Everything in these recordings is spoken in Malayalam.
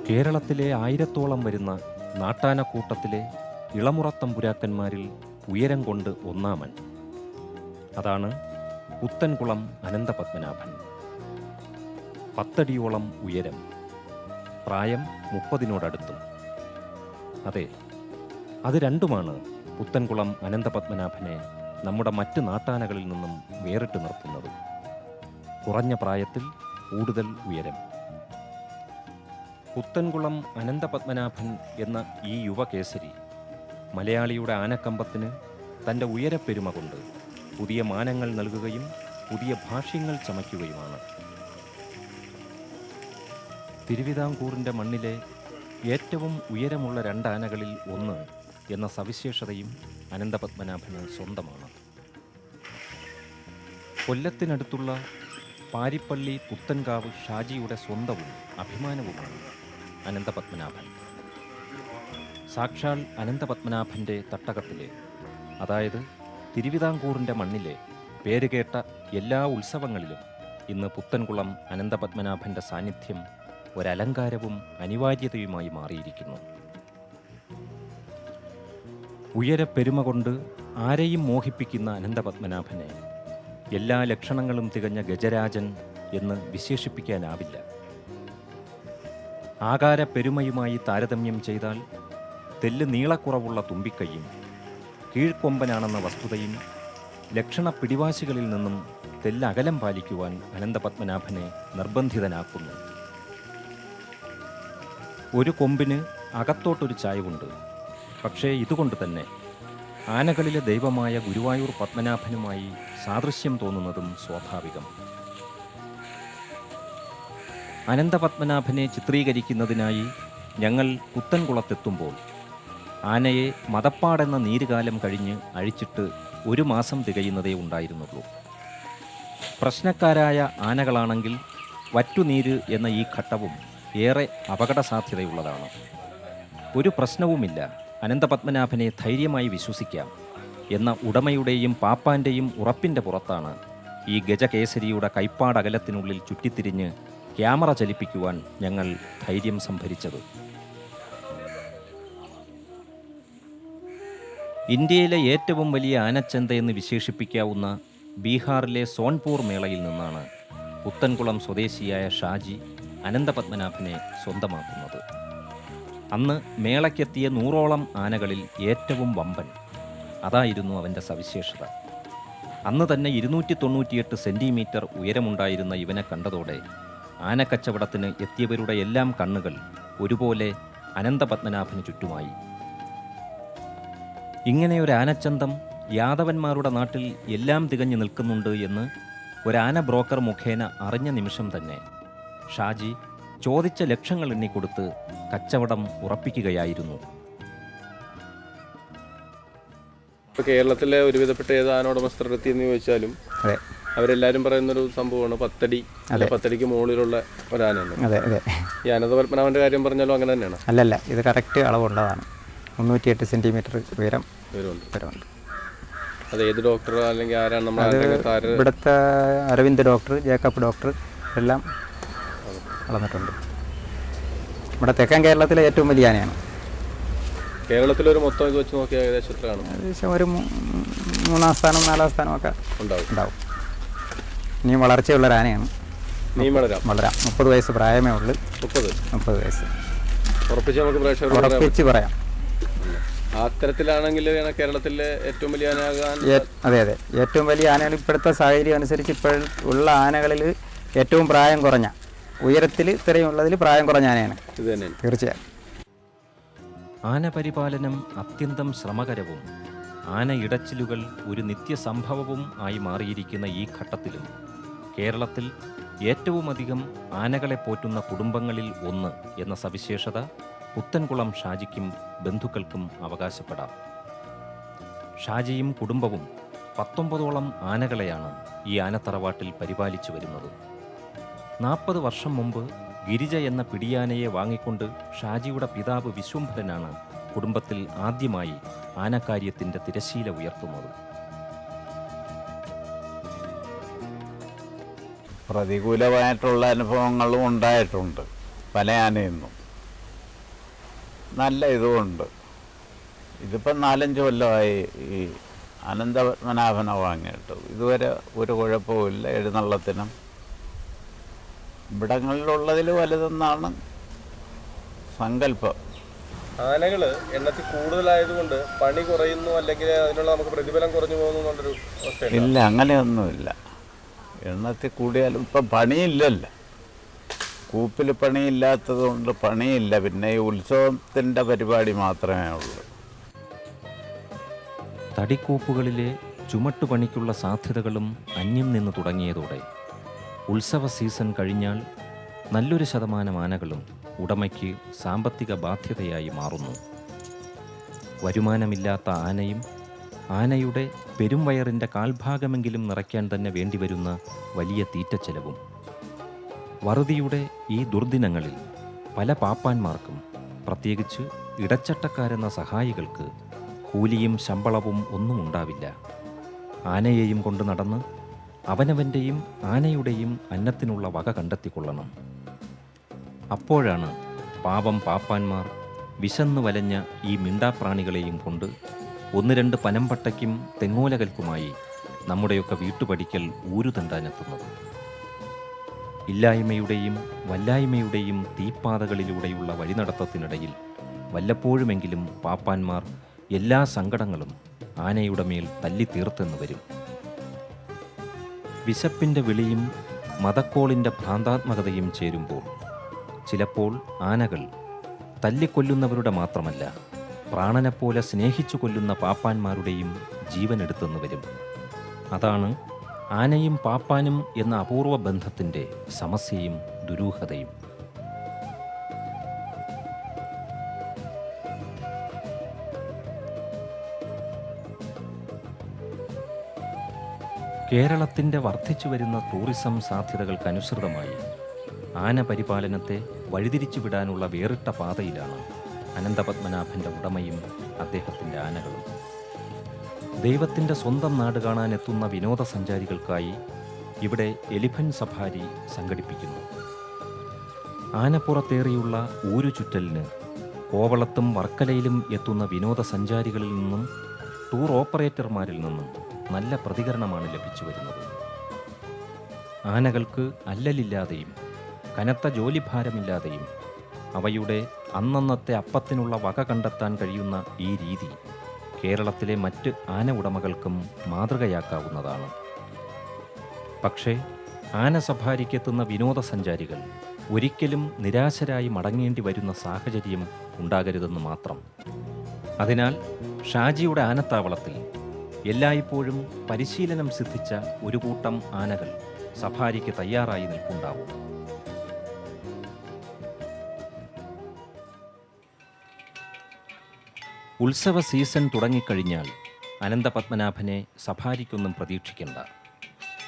കേരളത്തിലെ 1000-ഓളം വരുന്ന നാട്ടാനക്കൂട്ടത്തിലെ ഇളമുറത്തമ്പുരാക്കന്മാരിൽ ഉയരം കൊണ്ട് ഒന്നാമൻ. അതാണ് പുത്തൻകുളം അനന്തപത്മനാഭൻ. 10 അടിയോളം ഉയരം, പ്രായം 30-നോടടുത്തും. അതെ, അത് രണ്ടുമാണ് പുത്തൻകുളം അനന്തപത്മനാഭനെ നമ്മുടെ മറ്റ് നാട്ടാനകളിൽ നിന്നും വേറിട്ട് നിർത്തുന്നത്. കുറഞ്ഞ പ്രായത്തിൽ കൂടുതൽ ഉയരം. പുത്തൻകുളം അനന്തപത്മനാഭൻ എന്ന ഈ യുവകേസരി മലയാളിയുടെ ആനക്കമ്പത്തിന് തൻ്റെ ഉയരപ്പെരുമ കൊണ്ട് പുതിയ മാനങ്ങൾ നൽകുകയും പുതിയ ഭാഷ്യങ്ങൾ ചമയ്ക്കുകയുമാണ്. തിരുവിതാംകൂറിൻ്റെ മണ്ണിലെ ഏറ്റവും ഉയരമുള്ള 2 ആനകളിൽ ഒന്ന് എന്ന സവിശേഷതയും അനന്തപത്മനാഭന് സ്വന്തമാണ്. കൊല്ലത്തിനടുത്തുള്ള പാരിപ്പള്ളി പുത്തൻകാവ് ഷാജിയുടെ സ്വന്തവും അഭിമാനവുമാണ് അനന്തപത്മനാഭൻ. സാക്ഷാൽ അനന്തപത്മനാഭൻ്റെ തട്ടകത്തിലെ, അതായത് തിരുവിതാംകൂറിൻ്റെ മണ്ണിലെ പേരുകേട്ട എല്ലാ ഉത്സവങ്ങളിലും ഇന്ന് പുത്തൻകുളം അനന്തപത്മനാഭൻ്റെ സാന്നിധ്യം ഒരലങ്കാരവും അനിവാര്യതയുമായി മാറിയിരിക്കുന്നു. ഉയരപ്പെരുമ കൊണ്ട് ആരെയും മോഹിപ്പിക്കുന്ന അനന്തപത്മനാഭനെ എല്ലാ ലക്ഷണങ്ങളും തികഞ്ഞ ഗജരാജൻ എന്ന് വിശേഷിപ്പിക്കാനാവില്ല. ആകാരപ്പെരുമയുമായി താരതമ്യം ചെയ്താൽ തെല്ല് നീളക്കുറവുള്ള തുമ്പിക്കൈയും കീഴ്ക്കൊമ്പനാണെന്ന വസ്തുതയും ലക്ഷണ പിടിവാശികളിൽ നിന്നും തെല്ലകലം പാലിക്കുവാൻ അനന്തപത്മനാഭനെ നിർബന്ധിതനാക്കുന്നു. ഒരു കൊമ്പിന് അകത്തോട്ടൊരു ചായവുണ്ട്. പക്ഷേ ഇതുകൊണ്ട് തന്നെ ആനകളിലെ ദൈവമായ ഗുരുവായൂർ പത്മനാഭനുമായി സാദൃശ്യം തോന്നുന്നതും സ്വാഭാവികം. അനന്തപത്മനാഭനെ ചിത്രീകരിക്കുന്നതിനായി ഞങ്ങൾ പുത്തൻകുളത്തെത്തുമ്പോൾ ആനയെ മദപ്പാടെന്ന നീരുകാലം കഴിഞ്ഞ് അഴിച്ചിട്ട് 1 മാസം തികയുന്നതേ ഉണ്ടായിരുന്നുള്ളൂ. പ്രശ്നക്കാരായ ആനകളാണെങ്കിൽ വറ്റുനീര് എന്ന ഈ ഘട്ടവും ഏറെ അപകട സാധ്യതയുള്ളതാണ്. ഒരു പ്രശ്നവുമില്ല, അനന്തപത്മനാഭനെ ധൈര്യമായി വിശ്വസിക്കാം എന്ന ഉടമയുടെയും പാപ്പാൻ്റെയും ഉറപ്പിൻ്റെ പുറത്താണ് ഈ ഗജകേസരിയുടെ കൈപ്പാടകലത്തിനുള്ളിൽ ചുറ്റിത്തിരിഞ്ഞ് ക്യാമറ ചലിപ്പിക്കുവാൻ ഞങ്ങൾ ധൈര്യം സംഭരിച്ചത്. ഇന്ത്യയിലെ ഏറ്റവും വലിയ ആനച്ചന്തയെന്ന് വിശേഷിപ്പിക്കാവുന്ന ബീഹാറിലെ സോൺപൂർ മേളയിൽ നിന്നാണ് പുത്തൻകുളം സ്വദേശിയായ ഷാജി അനന്തപത്മനാഭനെ സ്വന്തമാക്കുന്നത്. അന്ന് മേളയ്ക്കെത്തിയ 100ഓളം ആനകളിൽ ഏറ്റവും വമ്പൻ. അതായിരുന്നു അവൻ്റെ സവിശേഷത. അന്ന് തന്നെ 298 സെൻറ്റിമീറ്റർ ഉയരമുണ്ടായിരുന്ന ഇവനെ കണ്ടതോടെ ആനക്കച്ചവടത്തിന് എത്തിയവരുടെ എല്ലാം കണ്ണുകൾ ഒരുപോലെ അനന്തപത്മനാഭന് ചുറ്റുമായി. ഇങ്ങനെ ഒരു ആനച്ചന്തം യാദവന്മാരുടെ നാട്ടിൽ എല്ലാം തികഞ്ഞു നിൽക്കുന്നുണ്ട് എന്ന് ഒരാന ബ്രോക്കർ മുഖേന അറിഞ്ഞ നിമിഷം തന്നെ ഷാജി ചോദിച്ച ലക്ഷങ്ങൾ എണ്ണിക്കൊടുത്ത് കച്ചവടം ഉറപ്പിക്കുകയായിരുന്നു. ഇപ്പോൾ കേരളത്തിലെ ഒരുവിധപ്പെട്ട ഏത് ആനോടമസ്ഥർ എത്തിയെന്ന് ചോദിച്ചാലും അവരെല്ലാവരും പറയുന്നൊരു സംഭവമാണ് 10 അടി അല്ല 10 അടിക്ക് മുകളിലുള്ള ഒരാനാണ്. അതെ അതെ. ഈ അനന്തപത്മനാഭൻ്റെ കാര്യം പറഞ്ഞാലും അങ്ങനെ തന്നെയാണ്? അല്ലല്ല, ഇത് കറക്റ്റ് അളവുള്ളതാണ്. 308 സെൻറ്റിമീറ്റർ ഉയരം വരുന്നുണ്ട്. അത് ഏത് ഡോക്ടർ അല്ലെങ്കിൽ ആരാണ് നമ്മൾ? ഇവിടുത്തെ അരവിന്ദ് ഡോക്ടർ, ജേക്കബ് ഡോക്ടർ എല്ലാം അളന്നിട്ടുണ്ട്. നമ്മുടെ തെക്കൻ കേരളത്തിലെ ഏറ്റവും വലിയ ആനയാണ്. കേരളത്തിലൊരു മൊത്തം ഇത് വെച്ച് നോക്കിയാൽ ഏകദേശം എത്ര കാണും? ഏകദേശം ഒരു 3-ാം സ്ഥാനം 4-ാം സ്ഥാനമൊക്കെ ഉണ്ടാവും. ഇനിയും വളർച്ചയുള്ളൊരു ആനയാണ്. വളരാം. 30 വയസ്സ് പ്രായമേ ഉള്ളൂ. 30 വയസ്സ് ഉറപ്പിച്ച് പറയാം. അത്തരത്തിലാണെങ്കിൽ കേരളത്തിലെ ഏറ്റവും വലിയ ആനയാകാൻ? അതെ അതെ, ഏറ്റവും വലിയ ആനകൾ ഇപ്പോഴത്തെ സാഹചര്യം അനുസരിച്ച് ഇപ്പോഴുള്ള ആനകളിൽ ഏറ്റവും പ്രായം കുറഞ്ഞ, ഉയരത്തിൽ ഇത്രയുള്ളതിൽ പ്രായം കുറഞ്ഞ ആനയാണ് ഇത് തന്നെ. തീർച്ചയായും. ആനപരിപാലനം അത്യന്തം ശ്രമകരവും ആന ഇടച്ചിലുകൾ ഒരു നിത്യസംഭവവും ആയി മാറിയിരിക്കുന്ന ഈ ഘട്ടത്തിലും കേരളത്തിൽ ഏറ്റവുമധികം ആനകളെ പോറ്റുന്ന കുടുംബങ്ങളിൽ ഒന്ന് എന്ന സവിശേഷത പുത്തൻകുളം ഷാജിക്കും ബന്ധുക്കൾക്കും അവകാശപ്പെടാം. ഷാജിയും കുടുംബവും 19ഓളം ആനകളെയാണ് ഈ ആനത്തറവാട്ടിൽ പരിപാലിച്ചു വരുന്നത്. 40 വർഷം മുമ്പ് ഗിരിജ എന്ന പിടിയാനയെ വാങ്ങിക്കൊണ്ട് ഷാജിയുടെ പിതാവ് വിശ്വംഭരനാണ് കുടുംബത്തിൽ ആദ്യമായി ആനക്കാര്യത്തിൻ്റെ തിരശീല ഉയർത്തുന്നത്. പ്രതികൂലമായിട്ടുള്ള അനുഭവങ്ങളും ഉണ്ടായിട്ടുണ്ട് പല ആനയെന്നും. നല്ല ഇതുമുണ്ട്. ഇതിപ്പം 4-5 കൊല്ലമായി ഈ അനന്തപത്മനാഭനെ വാങ്ങിയിട്ട്. ഇതുവരെ ഒരു കുഴപ്പവുമില്ല. എഴുന്നള്ളത്തിനും ഇവിടങ്ങളിലുള്ളതിൽ വലുതെന്നാണ് സങ്കല്പം. ആനകൾ എണ്ണത്തിൽ കൂടുതലായതുകൊണ്ട് പണി കുറയുന്നു, അല്ലെങ്കിൽ അതിനുള്ള നമുക്ക് പ്രതിഫലം കുറഞ്ഞു പോകുന്നു എന്നുള്ളൊരു അവസ്ഥ ഇല്ല, അങ്ങനെയൊന്നുമില്ല. എണ്ണത്തിൽ കൂടിയാലും ഇപ്പം പണിയില്ലല്ലോ. കൂപ്പിൽ പണിയില്ലാത്തത് കൊണ്ട് പണിയില്ല. പിന്നെ ഈ ഉത്സവത്തിൻ്റെ പരിപാടി മാത്രമേ ഉള്ളൂ. തടിക്കൂപ്പുകളിലെ ചുമട്ടുപണിക്കുള്ള സാധ്യതകളും അന്യം നിന്ന് തുടങ്ങിയതോടെ ഉത്സവ സീസൺ കഴിഞ്ഞാൽ നല്ലൊരു ശതമാനം ആനകളും ഉടമയ്ക്ക് സാമ്പത്തിക ബാധ്യതയായി മാറുന്നു. വരുമാനമില്ലാത്ത ആനയും ആനയുടെ പെരുംവയറിൻ്റെ കാൽഭാഗമെങ്കിലും നിറയ്ക്കാൻ തന്നെ വേണ്ടിവരുന്ന വലിയ തീറ്റച്ചെലവും. വറുതിയുടെ ഈ ദുർദിനങ്ങളിൽ പല പാപ്പാന്മാർക്കും, പ്രത്യേകിച്ച് ഇടച്ചട്ടക്കാരെന്ന സഹായികൾക്ക്, കൂലിയും ശമ്പളവും ഒന്നും ഉണ്ടാവില്ല. ആനയെയും കൊണ്ട് നടന്ന് അവനവൻ്റെയും ആനയുടെയും അന്നത്തിനുള്ള വക കണ്ടെത്തിക്കൊള്ളണം. അപ്പോഴാണ് പാവം പാപ്പാന്മാർ വിശന്നു വലഞ്ഞ ഈ മിണ്ടാപ്രാണികളെയും കൊണ്ട് 1-2 പനമ്പട്ടയ്ക്കും തെങ്ങോലകൽക്കുമായി നമ്മുടെയൊക്കെ വീട്ടുപടിക്കൽ ഊരുതണ്ടാനെത്തുന്നത്. ഇല്ലായ്മയുടെയും വല്ലായ്മയുടെയും തീപ്പാതകളിലൂടെയുള്ള വഴിനടത്തത്തിനിടയിൽ വല്ലപ്പോഴുമെങ്കിലും പാപ്പാന്മാർ എല്ലാ സങ്കടങ്ങളും ആനയുടെ മേൽ തല്ലിത്തീർത്തെന്ന് വരും. വിശപ്പിൻ്റെ വിളിയും മതക്കോളിൻ്റെ ഭ്രാന്താത്മകതയും ചേരുമ്പോൾ ചിലപ്പോൾ ആനകൾ തല്ലിക്കൊല്ലുന്നവരുടെ മാത്രമല്ല, പ്രാണനെപ്പോലെ സ്നേഹിച്ചു കൊല്ലുന്ന പാപ്പാന്മാരുടെയും ജീവനെടുത്തെന്ന് വരും. അതാണ് ആനയും പാപ്പാനും എന്ന അപൂർവ ബന്ധത്തിൻ്റെ സമസ്യയും ദുരൂഹതയും. കേരളത്തിൻ്റെ വർദ്ധിച്ചു വരുന്ന ടൂറിസം സാധ്യതകൾക്കനുസൃതമായി ആന പരിപാലനത്തെ വഴിതിരിച്ചു വിടാനുള്ള വേറിട്ട പാതയിലാണ് അനന്തപത്മനാഭൻ്റെ ഉടമയും അദ്ദേഹത്തിൻ്റെ ആനകളും. ദൈവത്തിൻ്റെ സ്വന്തം നാട് കാണാനെത്തുന്ന വിനോദസഞ്ചാരികൾക്കായി ഇവിടെ എലിഫന്റ് സഫാരി സംഘടിപ്പിക്കുന്നു. ആനപ്പുറത്തേറിയുള്ള ഊരുചുറ്റലിന് കോവളത്തും വർക്കലയിലും എത്തുന്ന വിനോദസഞ്ചാരികളിൽ നിന്നും ടൂർ ഓപ്പറേറ്റർമാരിൽ നിന്നും നല്ല പ്രതികരണമാണ് ലഭിച്ചു വരുന്നത്. ആനകൾക്ക് അല്ലലില്ലാതെയും കനത്ത ജോലിഭാരമില്ലാതെയും അവയുടെ അന്നന്നത്തെ അപ്പത്തിനുള്ള വക കണ്ടെത്താൻ കഴിയുന്ന ഈ രീതി കേരളത്തിലെ മറ്റ് ആന ഉടമകൾക്കും മാതൃകയാക്കാവുന്നതാണ്. പക്ഷേ ആന സഫാരിക്കെത്തുന്ന വിനോദസഞ്ചാരികൾ ഒരിക്കലും നിരാശരായി മടങ്ങേണ്ടി വരുന്ന സാഹചര്യം ഉണ്ടാകരുതെന്ന് മാത്രം. അതിനാൽ ഷാജിയുടെ ആനത്താവളത്തിൽ എല്ലായ്പ്പോഴും പരിശീലനം സിദ്ധിച്ച ഒരു കൂട്ടം ആനകൾ സഫാരിക്ക് തയ്യാറായി നിൽപ്പുണ്ടാവും. ഉത്സവ സീസൺ തുടങ്ങിക്കഴിഞ്ഞാൽ അനന്തപത്മനാഭനെ സഫാരിക്കൊന്നും പ്രതീക്ഷിക്കേണ്ട.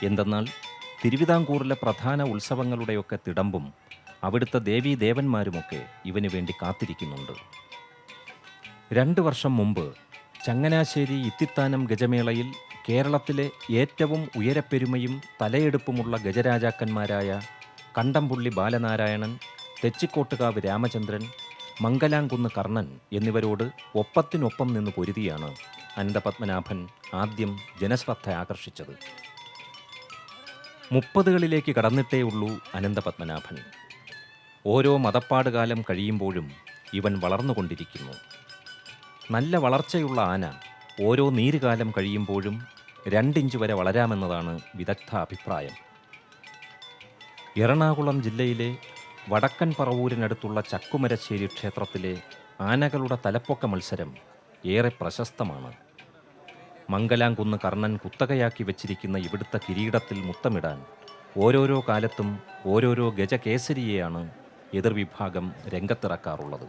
എന്തെന്നാൽ തിരുവിതാംകൂറിലെ പ്രധാന ഉത്സവങ്ങളുടെയൊക്കെ തിടമ്പും അവിടുത്തെ ദേവീദേവന്മാരുമൊക്കെ ഇവന് വേണ്ടി കാത്തിരിക്കുന്നുണ്ട്. 2 വർഷം മുമ്പ് ചങ്ങനാശ്ശേരി ഇത്തിത്താനം ഗജമേളയിൽ കേരളത്തിലെ ഏറ്റവും ഉയരപ്പെരുമയും തലയെടുപ്പുമുള്ള ഗജരാജാക്കന്മാരായ കണ്ടംപുള്ളി ബാലനാരായണൻ, തെച്ചിക്കോട്ടുകാവ് രാമചന്ദ്രൻ, മംഗലാംകുന്ന് കർണൻ എന്നിവരോട് ഒപ്പത്തിനൊപ്പം നിന്ന് പൊരുതിയാണ് അനന്തപത്മനാഭൻ ആദ്യം ജനശ്രദ്ധ ആകർഷിച്ചത്. 30കളിലേക്ക് കടന്നിട്ടേയുള്ളൂ അനന്തപത്മനാഭൻ. ഓരോ മതപ്പാടുകാലം കഴിയുമ്പോഴും ഇവൻ വളർന്നുകൊണ്ടിരിക്കുന്നു. നല്ല വളർച്ചയുള്ള ആന ഓരോ നീരുകാലം കഴിയുമ്പോഴും 2 ഇഞ്ച് വരെ വളരാമെന്നതാണ് വിദഗ്ധ അഭിപ്രായം. എറണാകുളം ജില്ലയിലെ വടക്കൻ പറവൂരിനടുത്തുള്ള ചക്കുമരശ്ശേരി ക്ഷേത്രത്തിലെ ആനകളുടെ തലപ്പൊക്ക മത്സരം ഏറെ പ്രശസ്തമാണ്. മംഗലാംകുന്ന് കർണൻ കുത്തകയാക്കി വച്ചിരിക്കുന്ന ഇവിടുത്തെ കിരീടത്തിൽ മുത്തമിടാൻ ഓരോരോ കാലത്തും ഓരോരോ ഗജകേസരിയെയാണ് എതിർവിഭാഗം രംഗത്തിറക്കാറുള്ളത്.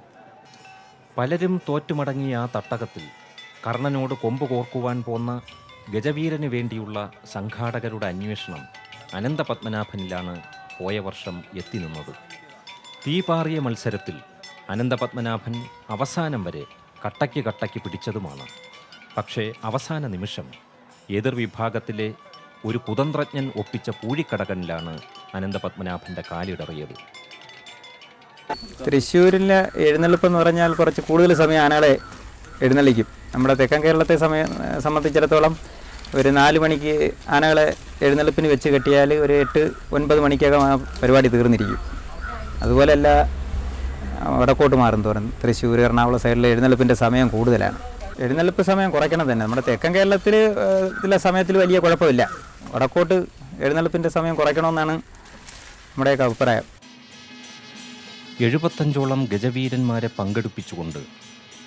പലരും തോറ്റുമടങ്ങിയ ആ തട്ടകത്തിൽ കർണനോട് കൊമ്പ് കോർക്കുവാൻ പോന്ന ഗജവീരന് വേണ്ടിയുള്ള സംഘാടകരുടെ അന്വേഷണം അനന്തപത്മനാഭനിലാണ് പോയ വർഷം എത്തി നിന്നത്. തീപാറിയ മത്സരത്തിൽ അനന്തപത്മനാഭൻ അവസാനം വരെ കട്ടയ്ക്ക് പിടിച്ചതുമാണ്. പക്ഷേ അവസാന നിമിഷം എതിർവിഭാഗത്തിലെ ഒരു കുതന്ത്രജ്ഞൻ ഒപ്പിച്ച പൂഴിക്കടകനിലാണ് അനന്തപത്മനാഭൻ്റെ കാലിടറിയത്. തൃശ്ശൂരിലെ എഴുന്നള്ളിപ്പ് എന്ന് പറഞ്ഞാൽ കുറച്ച് കൂടുതൽ സമയം ആനകളെ എഴുന്നള്ളിക്കും. നമ്മുടെ തെക്കൻ കേരളത്തെ സംബന്ധിച്ചിടത്തോളം ഒരു 4 മണിക്ക് ആനകളെ എഴുന്നള്ളിപ്പിന് വെച്ച് കെട്ടിയാൽ ഒരു 8-9 മണിക്കകം ആ പരിപാടി തീർന്നിരിക്കും. അതുപോലെയല്ല വടക്കോട്ട് മാറും തോറും തൃശ്ശൂർ, എറണാകുളം സൈഡിലെ എഴുന്നള്ളിപ്പിൻ്റെ സമയം കൂടുതലാണ്. എഴുന്നള്ളിപ്പ് സമയം കുറയ്ക്കണം തന്നെ. നമ്മുടെ തെക്കൻ കേരളത്തിൽ ഇതിലെ സമയത്തിൽ വലിയ കുഴപ്പമില്ല. വടക്കോട്ട് എഴുന്നള്ളിപ്പിൻ്റെ സമയം കുറയ്ക്കണമെന്നാണ് നമ്മുടെയൊക്കെ അഭിപ്രായം. 75ഓളം ഗജവീരന്മാരെ പങ്കെടുപ്പിച്ചുകൊണ്ട്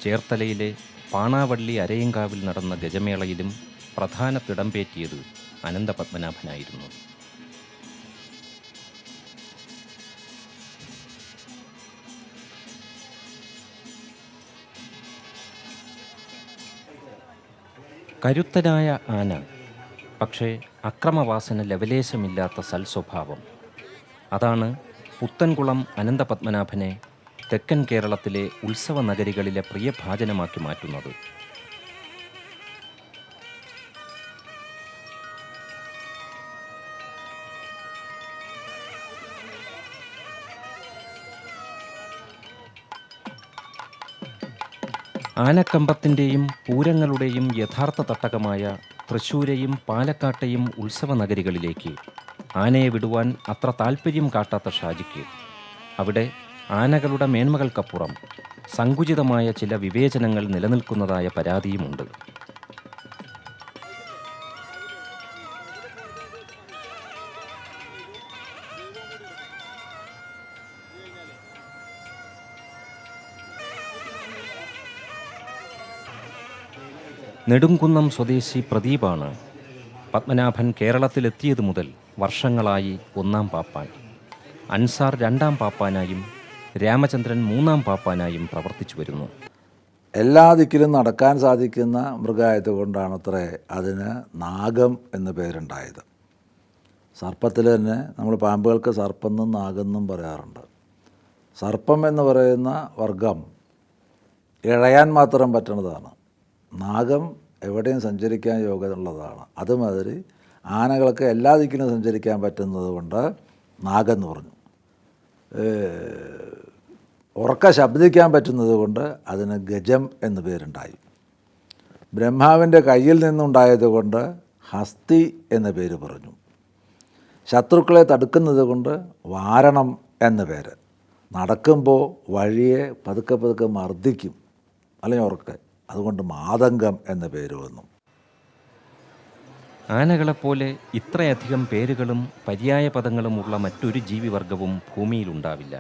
ചേർത്തലയിലെ പാണാവള്ളി അരയങ്കാവിൽ നടന്ന ഗജമേളയിലും പ്രധാന തിടമ്പേറ്റിയത് അനന്തപത്മനാഭനായിരുന്നു. കരുത്തനായ ആന, പക്ഷേ അക്രമവാസന ലവലേശമില്ലാത്ത സൽസ്വഭാവം. അതാണ് പുത്തൻകുളം അനന്തപത്മനാഭനെ തെക്കൻ കേരളത്തിലെ ഉത്സവ നഗരികളിലെ പ്രിയഭാജനമാക്കി മാറ്റുന്നത്. ആനക്കമ്പത്തിൻ്റെയും പൂരങ്ങളുടെയും യഥാർത്ഥ തട്ടകമായ തൃശ്ശൂരെയും പാലക്കാട്ടെയും ഉത്സവ നഗരികളിലേക്ക് ആനയെ വിടുവാൻ അത്ര താൽപ്പര്യം കാട്ടാത്ത ഷാജിക്ക് അവിടെ ആനകളുടെ മേന്മകൾക്കപ്പുറം സങ്കുചിതമായ ചില വിവേചനങ്ങൾ നിലനിൽക്കുന്നതായ പരാതിയുമുണ്ട്. നെടുംകുന്നം സ്വദേശി പ്രദീപാണ് പത്മനാഭൻ കേരളത്തിലെത്തിയത് മുതൽ വർഷങ്ങളായി 1-ാം പാപ്പാൻ. അൻസാർ 2-ാം പാപ്പാനായും രാമചന്ദ്രൻ 3-ാം പാപ്പാനായും പ്രവർത്തിച്ചു വരുന്നു. എല്ലാ ദിക്കിലും നടക്കാൻ സാധിക്കുന്ന മൃഗമായതുകൊണ്ടാണത്രേ അതിന് നാഗം എന്ന് പേരുണ്ടായത്. സർപ്പത്തിൽ തന്നെ നമ്മൾ പാമ്പുകൾക്ക് സർപ്പെന്നും നാഗെന്നും പറയാറുണ്ട്. സർപ്പം എന്ന് പറയുന്ന വർഗം ഇഴയാൻ മാത്രം പറ്റുന്നതാണ്. നാഗം എവിടെയും സഞ്ചരിക്കാൻ യോഗ്യതയുള്ളതാണ്. അതുമാതിരി ആനകൾക്ക് എല്ലാ ദിക്കിലും സഞ്ചരിക്കാൻ പറ്റുന്നത് കൊണ്ട് നാഗെന്ന് പറഞ്ഞു. ഉറക്ക ശബ്ദിക്കാൻ പറ്റുന്നത് കൊണ്ട് അതിന് ഗജം എന്ന് പേരുണ്ടായി. ബ്രഹ്മാവിൻ്റെ കയ്യിൽ നിന്നുണ്ടായത് കൊണ്ട് ഹസ്തി എന്ന പേര് പറഞ്ഞു. ശത്രുക്കളെ തടുക്കുന്നത് കൊണ്ട് വാരണം എന്ന പേര്. നടക്കുമ്പോൾ വഴിയെ പതുക്കെ പതുക്കെ മർദ്ദിക്കും, അല്ലെങ്കിൽ ഉറക്കെ, അതുകൊണ്ട് മാതംഗം എന്ന പേര് വന്നു. ആനകളെപ്പോലെ ഇത്രയധികം പേരുകളും പര്യായ പദങ്ങളുമുള്ള മറ്റൊരു ജീവിവർഗവും ഭൂമിയിലുണ്ടാവില്ല.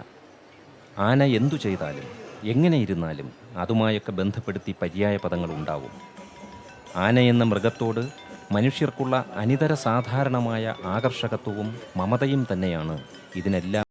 ആന എന്തു ചെയ്താലും എങ്ങനെ ഇരുന്നാലും അതുമായൊക്കെ ബന്ധപ്പെടുത്തി പര്യായ പദങ്ങൾ ഉണ്ടാവും. ആന എന്ന മൃഗത്തോട് മനുഷ്യർക്കുള്ള അനിതര സാധാരണമായ ആകർഷകത്വവും മമതയും തന്നെയാണ് ഇതിനെല്ലാം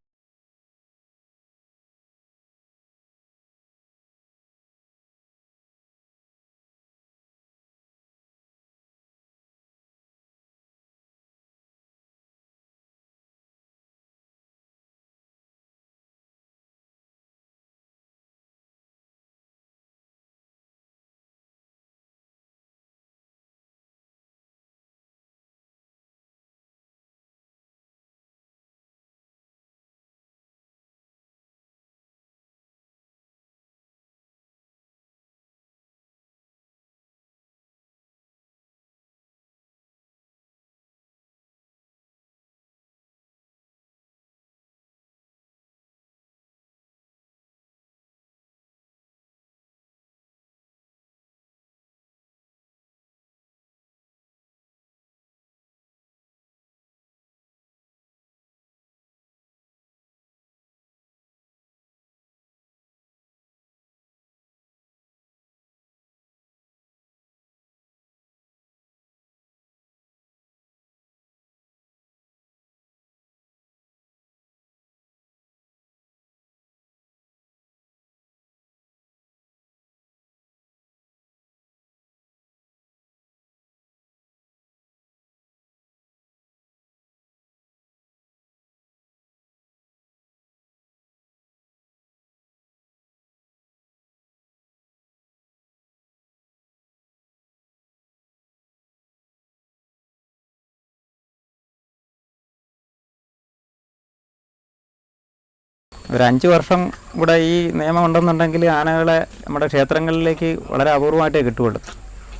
ഒരു 5 വർഷം കൂടെ ഈ നിയമം ഉണ്ടെന്നുണ്ടെങ്കിൽ ആനകളെ നമ്മുടെ ക്ഷേത്രങ്ങളിലേക്ക് വളരെ അപൂർവമായിട്ടേ കിട്ടുകയുള്ളൂ.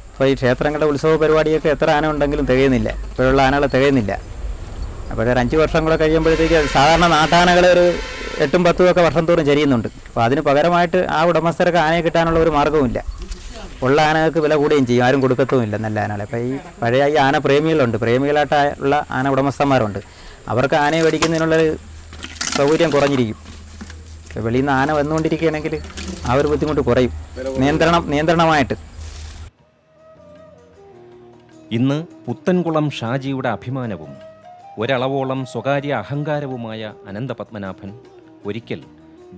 അപ്പോൾ ഈ ക്ഷേത്രങ്ങളുടെ ഉത്സവ പരിപാടിയൊക്കെ എത്ര ആന ഉണ്ടെങ്കിലും തികയുന്നില്ല, ഇപ്പോഴുള്ള ആനകളെ തികയുന്നില്ല. അപ്പോൾ ഒരു 5 വർഷം കൂടെ കഴിയുമ്പോഴത്തേക്ക് സാധാരണ നാട്ടാനകൾ ഒരു 8ഉം 10ഉം ഒക്കെ വർഷം തോറും ചരിയുന്നുണ്ട്. അപ്പോൾ അതിന് പകരമായിട്ട് ആ ഉടമസ്ഥർക്ക് ആനയെ കിട്ടാനുള്ള ഒരു മാർഗ്ഗവുമില്ല. ഉള്ള ആനകൾക്ക് വില കൂടുകയും ചെയ്യും, ആരും കൊടുക്കത്തുമില്ല നല്ല ആനകളെ. അപ്പോൾ ഈ പഴയ ഈ ആന പ്രേമികളുണ്ട്, പ്രേമികളായിട്ടുള്ള ആന ഉടമസ്ഥന്മാരുണ്ട്, അവർക്ക് ആനയെ മേടിക്കുന്നതിനുള്ളൊരു സൗകര്യം കുറഞ്ഞിരിക്കും. വെളിയിൽ നിന്ന് ആന വന്നുകൊണ്ടിരിക്കുകയാണെങ്കിൽ ആ ഒരു ബുദ്ധിമുട്ട് കുറയും നിയന്ത്രണമായിട്ട്. ഇന്ന് പുത്തൻകുളം ഷാജിയുടെ അഭിമാനവും ഒരളവോളം സ്വകാര്യ അഹങ്കാരവുമായ അനന്തപത്മനാഭൻ ഒരിക്കൽ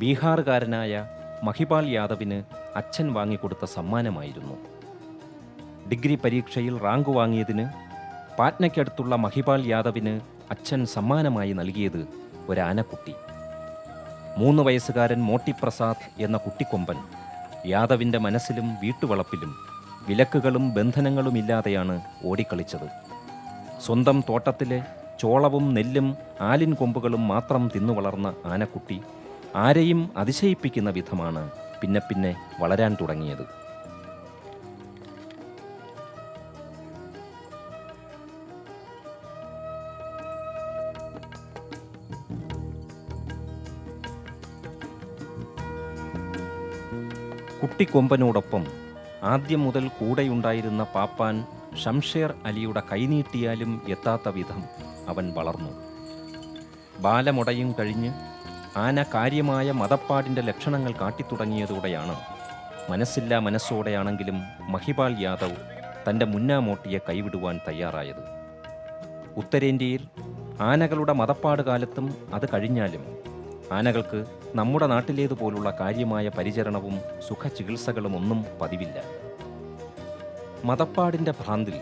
ബീഹാറുകാരനായ മഹിപാൽ യാദവിന് അച്ഛൻ വാങ്ങിക്കൊടുത്ത സമ്മാനമായിരുന്നു. ഡിഗ്രി പരീക്ഷയിൽ റാങ്ക് വാങ്ങിയതിന് പാറ്റ്നയ്ക്കടുത്തുള്ള മഹിപാൽ യാദവിന് അച്ഛൻ സമ്മാനമായി നൽകിയത് ഒരാനക്കുട്ടി. 3 വയസ്സുകാരൻ മോട്ടി പ്രസാദ് എന്ന കുട്ടിക്കൊമ്പൻ യാദവിൻ്റെ മനസ്സിലും വീട്ടുവളപ്പിലും വിലക്കുകളും ബന്ധനങ്ങളുമില്ലാതെയാണ് ഓടിക്കളിച്ചത്. സ്വന്തം തോട്ടത്തിലെ ചോളവും നെല്ലും ആലിൻ കൊമ്പുകളും മാത്രം തിന്നു വളർന്ന ആനക്കുട്ടി ആരെയും അതിശയിപ്പിക്കുന്ന വിധമാണ് പിന്നെ പിന്നെ വളരാൻ തുടങ്ങിയത്. കുട്ടിക്കൊമ്പനോടൊപ്പം ആദ്യം മുതൽ കൂടെയുണ്ടായിരുന്ന പാപ്പാൻ ഷംഷേർ അലിയുടെ കൈനീട്ടിയാലും എത്താത്ത വിധം അവൻ വളർന്നു. ബാലമുടയും കഴിഞ്ഞ് ആന കാര്യമായ മതപ്പാടിൻ്റെ ലക്ഷണങ്ങൾ കാട്ടിത്തുടങ്ങിയതോടെയാണ് മനസ്സില്ലാ മനസ്സോടെയാണെങ്കിലും മഹിപാൽ യാദവ് തൻ്റെ മുന്നാമോട്ടിയെ കൈവിടുവാൻ തയ്യാറായത്. ഉത്തരേന്ത്യയിൽ ആനകളുടെ മതപ്പാട് കാലത്തും അത് കഴിഞ്ഞാലും ആനകൾക്ക് നമ്മുടെ നാട്ടിലേതുപോലുള്ള കാര്യമായ പരിചരണവും സുഖചികിത്സകളും ഒന്നും പതിവില്ല. മതപ്പാടിൻ്റെ ഭ്രാന്തിൽ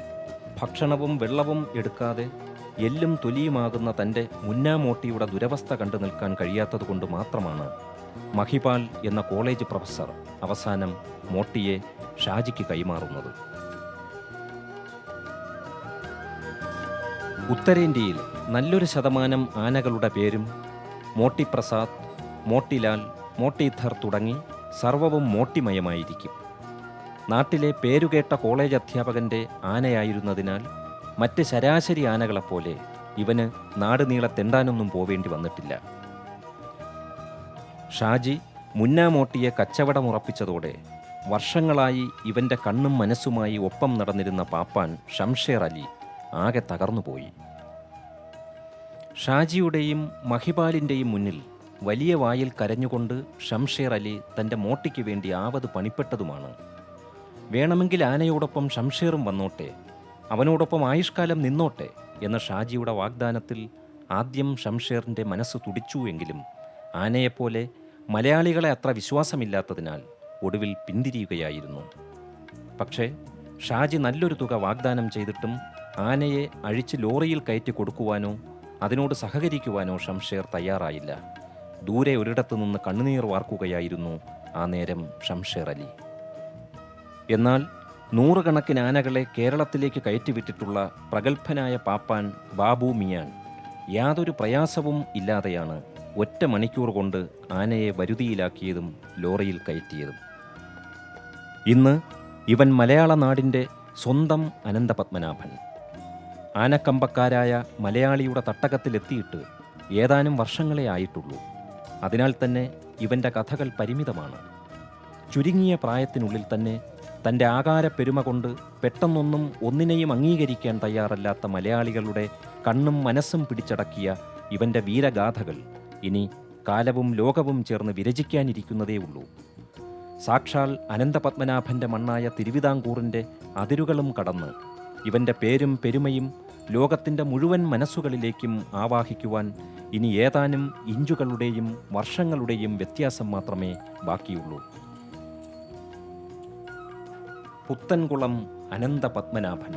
ഭക്ഷണവും വെള്ളവും എടുക്കാതെ എല്ലും തൊലിയുമാകുന്ന തൻ്റെ മുന്നാമോട്ടിയുടെ ദുരവസ്ഥ കണ്ടു നിൽക്കാൻ കഴിയാത്തതുകൊണ്ട് മാത്രമാണ് മഹിപാൽ എന്ന കോളേജ് പ്രൊഫസർ അവസാനം മോട്ടിയെ ഷാജിക്ക് കൈമാറുന്നത്. ഉത്തരേന്ത്യയിൽ നല്ലൊരു ശതമാനം ആനകളുടെ പേരും മോട്ടി പ്രസാദ്, മോട്ടിലാൽ, മോട്ടിധർ തുടങ്ങി സർവവും മോട്ടിമയമായിരിക്കും. നാട്ടിലെ പേരുകേട്ട കോളേജ് അധ്യാപകൻ്റെ ആനയായിരുന്നതിനാൽ മറ്റ് ശരാശരി ആനകളെപ്പോലെ ഇവന് നാടുനീളെ തെണ്ടാനൊന്നും പോവേണ്ടി വന്നിട്ടില്ല. ഷാജി മുന്നാമോട്ടിയെ കച്ചവടമുറപ്പിച്ചതോടെ വർഷങ്ങളായി ഇവൻ്റെ കണ്ണും മനസ്സുമായി ഒപ്പം നടന്നിരുന്ന പാപ്പാൻ ഷംഷേർ അലി ആകെ തകർന്നുപോയി. ഷാജിയുടെയും മഹിപാലിൻ്റെയും മുന്നിൽ വലിയ വായിൽ കരഞ്ഞുകൊണ്ട് ഷംഷേർ അലി തൻ്റെ മോട്ടിക്ക് വേണ്ടി ആവത് പണിപ്പെട്ടതുമാണ്. വേണമെങ്കിൽ ആനയോടൊപ്പം ഷംഷേറും വന്നോട്ടെ, അവനോടൊപ്പം ആയുഷ്കാലം നിന്നോട്ടെ എന്ന ഷാജിയുടെ വാഗ്ദാനത്തിൽ ആദ്യം ഷംഷേറിൻ്റെ മനസ്സ് തുടിച്ചു എങ്കിലും ആനയെപ്പോലെ മലയാളികളെ അത്ര വിശ്വാസമില്ലാത്തതിനാൽ ഒടുവിൽ പിന്തിരിയുകയായിരുന്നു. പക്ഷേ ഷാജി നല്ലൊരു തുക വാഗ്ദാനം ചെയ്തിട്ടും ആനയെ അഴിച്ച് ലോറിയിൽ കയറ്റി കൊടുക്കുവാനോ അതിനോട് സഹകരിക്കുവാനോ ഷംഷേർ തയ്യാറായില്ല. ദൂരെ ഒരിടത്തു നിന്ന് കണ്ണുനീർ വാർക്കുകയായിരുന്നു ആ നേരം ഷംഷേർ അലി. എന്നാൽ 100 കണക്കിന് ആനകളെ കേരളത്തിലേക്ക് കയറ്റിവിട്ടിട്ടുള്ള പ്രഗത്ഭനായ പാപ്പാൻ ബാബു മിയാൻ യാതൊരു പ്രയാസവും ഇല്ലാതെയാണ് 1 മണിക്കൂർ കൊണ്ട് ആനയെ വരുതിയിലാക്കിയതും ലോറിയിൽ കയറ്റിയതും. ഇന്ന് ഇവൻ മലയാള നാടിൻ്റെ സ്വന്തം അനന്തപത്മനാഭൻ. ആനക്കമ്പക്കാരായ മലയാളിയുടെ തട്ടകത്തിലെത്തിയിട്ട് ഏതാനും വർഷങ്ങളേ ആയിട്ടുള്ളൂ. അതിനാൽ തന്നെ ഇവൻ്റെ കഥകൾ പരിമിതമാണ്. ചുരുങ്ങിയ പ്രായത്തിനുള്ളിൽ തന്നെ തൻ്റെ ആകാര പെരുമ കൊണ്ട് പെട്ടെന്നൊന്നും ഒന്നിനെയും അംഗീകരിക്കാൻ തയ്യാറല്ലാത്ത മലയാളികളുടെ കണ്ണും മനസ്സും പിടിച്ചടക്കിയ ഇവൻ്റെ വീരഗാഥകൾ ഇനി കാലവും ലോകവും ചേർന്ന് വിരചിക്കാനിരിക്കുന്നതേ ഉള്ളൂ. സാക്ഷാൽ അനന്തപത്മനാഭൻ്റെ മണ്ണായ തിരുവിതാംകൂറിൻ്റെ അതിരുകളും കടന്ന് ഇവൻ്റെ പേരും പെരുമയും ലോകത്തിൻ്റെ മുഴുവൻ മനസ്സുകളിലേക്കും ആവാഹിക്കുവാൻ ഇനി ഏതാനും ഇഞ്ചുകളുടെയും വർഷങ്ങളുടെയും വ്യത്യാസം മാത്രമേ ബാക്കിയുള്ളൂ. പുത്തൻകുളം അനന്തപത്മനാഭൻ.